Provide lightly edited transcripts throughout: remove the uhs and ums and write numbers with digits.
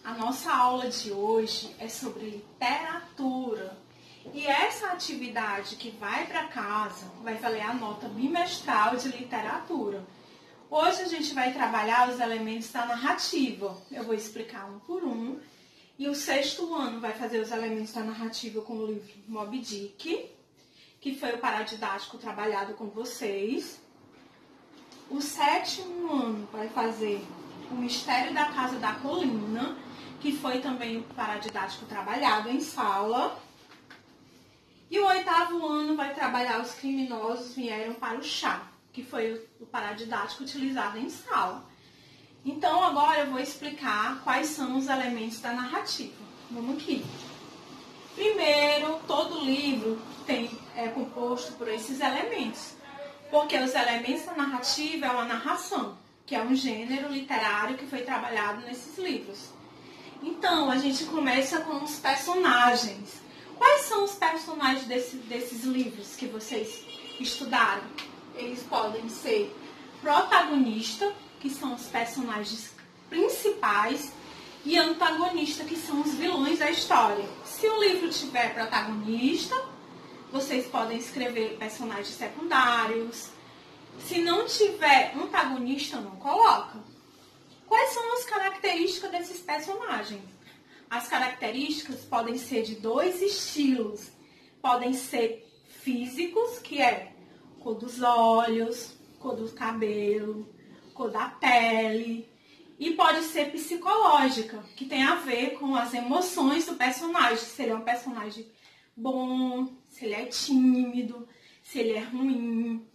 A nossa aula de hoje é sobre literatura. E essa atividade que vai para casa vai valer a nota bimestral de literatura. Hoje a gente vai trabalhar os elementos da narrativa. Eu vou explicar um por um. E o sexto ano vai fazer os elementos da narrativa com o livro Moby Dick, que foi o paradidático trabalhado com vocês. O sétimo ano vai fazer o Mistério da Casa da Colina, que foi também o paradidático trabalhado em sala. E o oitavo ano vai trabalhar Os Criminosos Vieram para o Chá, que foi o paradidático utilizado em sala. Então, agora eu vou explicar quais são os elementos da narrativa. Vamos aqui. Primeiro, todo livro é composto por esses elementos, porque os elementos da narrativa é uma narração, que é um gênero literário que foi trabalhado nesses livros. Então, a gente começa com os personagens. Quais são os personagens desses livros que vocês estudaram? Eles podem ser protagonista, que são os personagens principais, e antagonista, que são os vilões da história. Se o livro tiver protagonista, vocês podem escrever personagens secundários. Se não tiver antagonista, não coloca. Quais são as características desses personagens? As características podem ser de dois estilos. Podem ser físicos, que é cor dos olhos, cor do cabelo, cor da pele. E pode ser psicológica, que tem a ver com as emoções do personagem. Se ele é um personagem bom, se ele é tímido, se ele é ruim.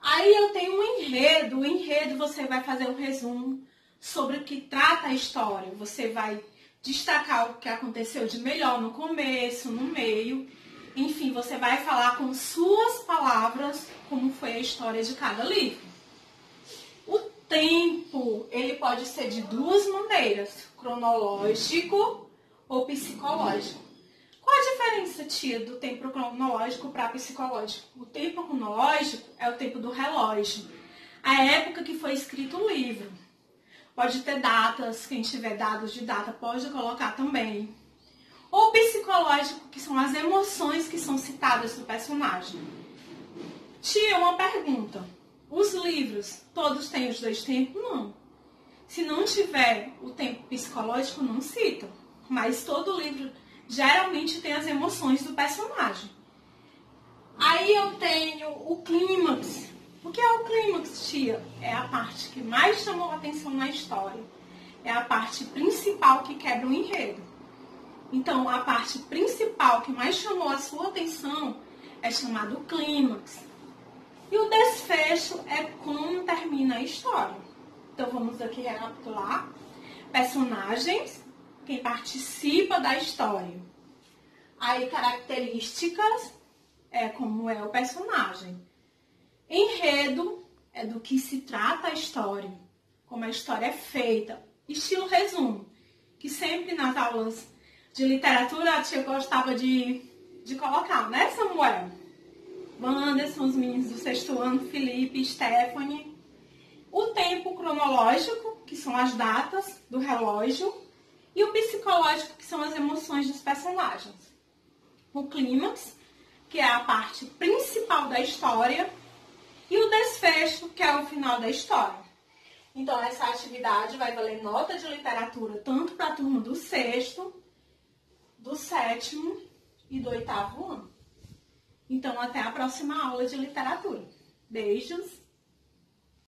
Aí eu tenho um enredo. O enredo você vai fazer um resumo sobre o que trata a história. Você vai destacar o que aconteceu de melhor no começo, no meio. Enfim, você vai falar com suas palavras como foi a história de cada livro. O tempo, ele pode ser de duas maneiras, cronológico ou psicológico. Qual a diferença, tia, do tempo cronológico para psicológico? O tempo cronológico é o tempo do relógio, a época que foi escrito o livro. Pode ter datas, quem tiver dados de data pode colocar também. O psicológico, que são as emoções que são citadas do personagem. Tia, uma pergunta. Os livros, todos têm os dois tempos? Não. Se não tiver o tempo psicológico, não cita. Mas todo livro geralmente tem as emoções do personagem. Aí eu tenho o clímax. O que é o clímax, tia? É a parte que mais chamou a atenção na história. É a parte principal que quebra o enredo. Então, a parte principal que mais chamou a sua atenção é chamado clímax. E o desfecho é como termina a história. Então, vamos aqui recapitular. Personagens, quem participa da história. Aí, características, é como é o personagem. Enredo, é do que se trata a história, como a história é feita. Estilo resumo, que sempre nas aulas de literatura a tia gostava de colocar, né, Samuel? Wanderson, os meninos do sexto ano, Felipe, Stephanie. O tempo cronológico, que são as datas do relógio. E o psicológico, que são as emoções dos personagens. O clímax, que é a parte principal da história. E o desfecho, que é o final da história. Então, essa atividade vai valer nota de literatura tanto para a turma do sexto, do sétimo e do oitavo ano. Então, até a próxima aula de literatura. Beijos!